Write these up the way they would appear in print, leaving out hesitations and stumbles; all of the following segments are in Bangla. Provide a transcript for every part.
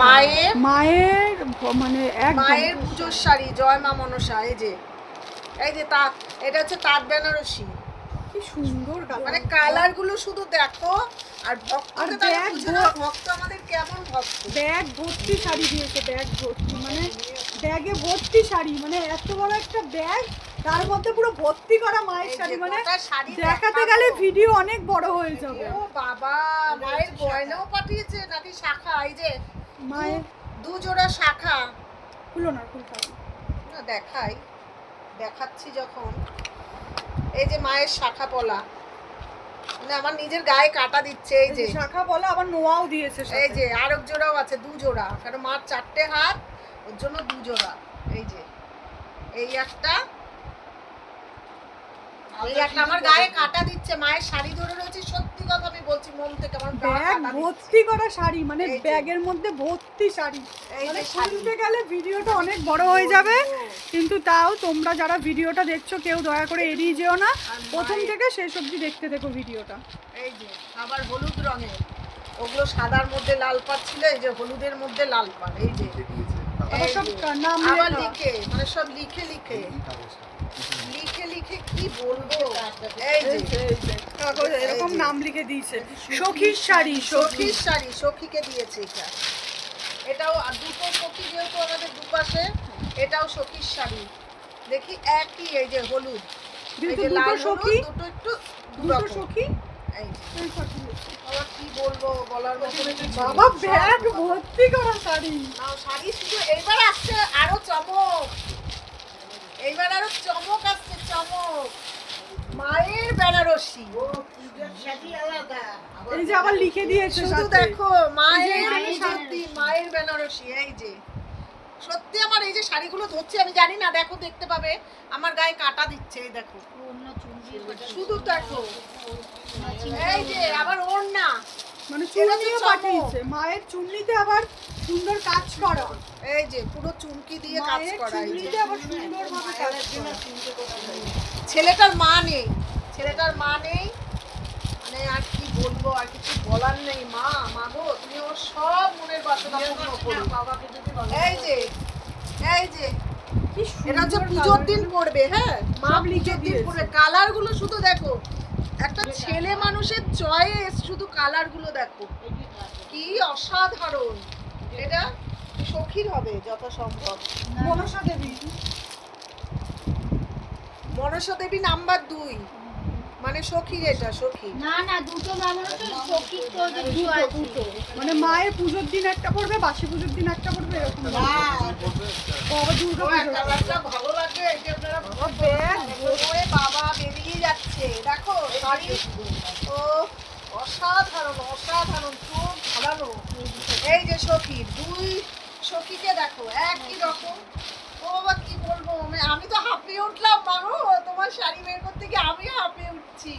মায়ের মায়ের মানে মায়ের পুজোর শাড়ি জয় মা মনসা। এই যে তাঁত, এটা হচ্ছে তাঁত বেনারসি। কি সুন্দর মানে কালার গুলো শুধু দেখো, আর ভক্তকে তাহলে বুঝে নাও ভক্ত আমাদের কেমন ভক্ত। ব্যাগ ভর্তি শাড়ি দিয়েছে, ব্যাগ ভর্তি, মানে ব্যাগে ভর্তি শাড়ি, মানে এত বড় একটা ব্যাগ, তার মধ্যে পুরো ভর্তি করা মায়ের শাড়ি। মানে দেখাতে গেলে ভিডিও অনেক বড় হয়ে যাবে। ও বাবা, মায়ের গয়নাও পাঠিয়েছে নাকি শাখা? এই যে মায়ের দু জোড়া শাখা। খুলো না, খুলতে না দেখাচ্ছি যখন। এই যে মায়ের শাখা পলা, মানে আমার নিজের গায়ে কাটা দিচ্ছে। এই যে শাখা বলা, আবার নোয়াও দিয়েছে। এই যে আরেক জোড়াও আছে, দু জোড়া, কারণ মার 4টে হাত, ওর জন্য দু জোড়া। এই যে এই একটা আমার গায়ে কাটা দিচ্ছে। মায়ের শাড়ি ধরে রয়েছে, সত্যি কথা আমি বলছি মন থেকে, আমার ব্যাগ ভর্তি করা শাড়ি, মানে ব্যাগের মধ্যে ভর্তি শাড়ি। মানে খুলতে গেলে ভিডিওটা অনেক বড় হয়ে যাবে, কিন্তু তাও তোমরা যারা ভিডিওটা দেখছো কেউ দয়া করে এড়িয়ে যেও না, প্রথম থেকে শেষ অবধি দেখতে দেখো ভিডিওটা। এই যে আবার হলুদ রঙের, ওগুলো সাদার মধ্যে লাল পাড় ছিল, এই যে হলুদের মধ্যে লাল পাড়। এই যে আবার সব নাম আবার লিখে, মানে সব লিখে কি বলবো। এই যে এরকম নাম লিখে দিয়েছে, সখীর শাড়ি, সখীকে দিয়েছে। এটাও দুটো সখী, যেহেতু আমাদের দুপাশে, এটাও সখীর শাড়ি। দেখি একই, এই যে হলুদ, এই যে লাল সখী, দুটো সখী। এই আবার কি বলবো, বলার মতো বাবা ব্যাগ ভর্তি করা শাড়ি। শাড়ি শুধু এইবার আসছে আরো চমক, এইবার আরো চমক আসছে, চমক। মায়ের বেনারসি, এই যে আবার লিখে দিয়েছে, শুধু দেখো মায়ের বেনারসি। এই যে সত্যি আমার এই যে শাড়িগুলো ধরছে, আমি জানি না, দেখো দেখতে পাবে, আমার গায়ে কাটা দিচ্ছে। এই দেখো, শুধু দেখো, এই যে আবার ওড়না, মানে চুনরিও পাঠিয়েছে, মায়ের চুনরিতে আবার সুন্দর কাজ করা। এই যে পুরো চুমকি দিয়ে কাজ করা। এই যে আবার সুন্দরভাবে কাজ করা। ছেলেটার মা নেই, মানে আর কি বলবো, আর কিছু বলার নেই। মা গো, তুমি ওর সব মনের বাসনা পূর্ণ করো। এই যে এটা হচ্ছে পুজোর দিন পড়বে। হ্যাঁ, মা পুজোর দিন পড়বে। কালার গুলো শুধু দেখো, একটা ছেলে মানুষের চয়েস, শুধু কালার গুলো দেখো কি অসাধারণ। এটা সখীর হবে যথাসম্ভব। মনসা দেবী নাম্বার 2, মানে সখীর। এটা সখী না দুটো মানুষ তো সখী, তো দুটো, মানে মায়ের পুজোর দিন একটা পড়বে, বাসি পুজোর দিন একটা পড়বে, এরকম। বাবা দুর্গা কালারটা ভালো লাগে। এই যে আপনারা ব্যাগ ওরে বাবা বেরিয়ে যাচ্ছে, দেখো শাড়ি, ও অসাধারণ চোখ ঢালানো। এই যে সখী, দুই সখীকে দেখো একই রকম। ও বাবা কি বলবো, আমি তো হাঁপিয়ে উঠলাম। মাগো, তোমার শাড়ি বের করতে গিয়ে আমিও হাঁপিয়ে উঠছি।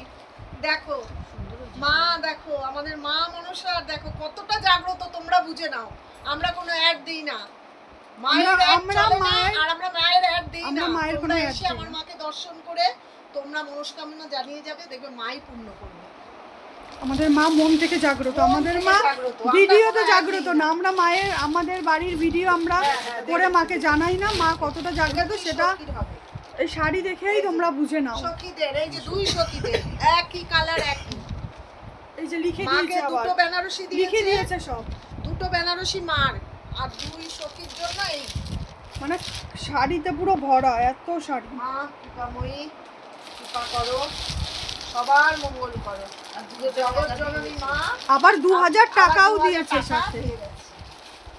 দেখো মা, দেখো আমাদের মা মনসা, দেখো কতটা জাগ্রত, তোমরা বুঝে নাও। আমরা কোনো অ্যাড দিই না, মায়ের অ্যাড দিই না। তোমরা এসে আমার মাকে দর্শন করে তোমরা মনস্কামনা জানিয়ে যাবে, দেখবে মাই পূর্ণ করবে। আমাদের মা মন থেকে জাগ্রত, আমাদের মা ভিডিওতে জাগ্রত না। আমরা মায়ের, আমাদের বাড়ির ভিডিও আমরা করে মাকে জানাই না মা কতটা জাগ্রত, সেটা এই শাড়ি দেখেই তোমরা বুঝে নাও। সখীদের, এই যে দুই সখীদের একই কালার, একই। এই যে লিখে দিয়েছে, আবার দুটো বেনারসি লিখে দিয়েছে সব, দুটো বেনারসি মার, আর দুই সখীর জন্য এই, মানে শাড়িতে পুরো ভরা, এত শাড়ি। মা কৃপাময়ী, কৃপা করো, সবার মঙ্গল করো। আর জগৎ জননী মা আবার 2000 টাকাও দিয়েছে সাথে।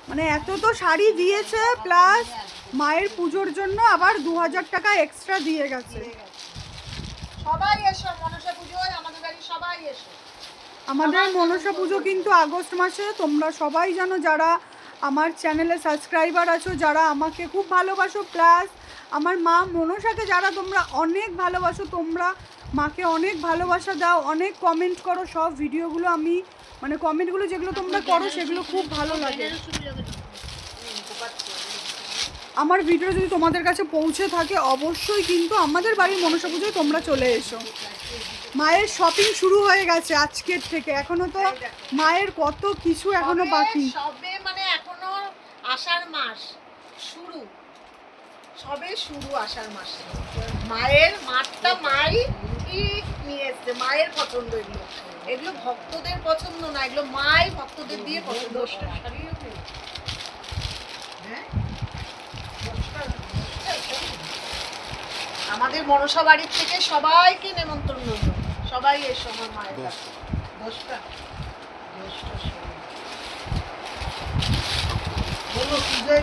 মানে এত তো শাড়ি দিয়েছে, প্লাস মায়ের পুজোর জন্য আবার 2000 টাকা এক্সট্রা দিয়ে গেছে। সবাই এসো মনসা পুজোয়, আমাদের বাড়ি সবাই এসো। আমাদের মনসা পুজো কিন্তু আগস্ট মাসে। তোমরা সবাই জানো, যারা আমার চ্যানেলে সাবস্ক্রাইবার আছো, যারা আমাকে খুব ভালোবাসো, প্লাস আমার মা মনসাকে যারা তোমরা অনেক ভালোবাসো, তোমরা মাকে অনেক ভালোবাসা দাও, অনেক কমেন্ট করো। সব ভিডিওগুলো আমি, মানে কমেন্টগুলো যেগুলো তোমরা করো সেগুলো খুব ভালো লাগে। আমার ভিডিও যদি তোমাদের কাছে পৌঁছে থাকে, অবশ্যই কিন্তু আমাদের বাড়ির মনসা পুজোয় তোমরা চলে এসো। মায়ের শপিং শুরু হয়ে গেছে আজকের থেকে, এখনো তো মায়ের কত কিছু এখনো বাকি। সবে মানে এখনো আষাঢ় মাস শুরু, সবে শুরু আষাঢ় মাসে। মায়ের মাঠটা মাই ঠিক নিয়ে এসছে, মায়ের পছন্দ এগুলো। এগুলো ভক্তদের পছন্দ না, এগুলো মাই ভক্তদের দিয়ে পছন্দ। হ্যাঁ? আমাদের মনসা বাড়ির থেকে সবাইকে নেমন্তন্ন রইল, সবাই এসো আমার মায়ের কাছে। 10টা জ্যৈষ্ঠ ষোলো। বলো পুজোয়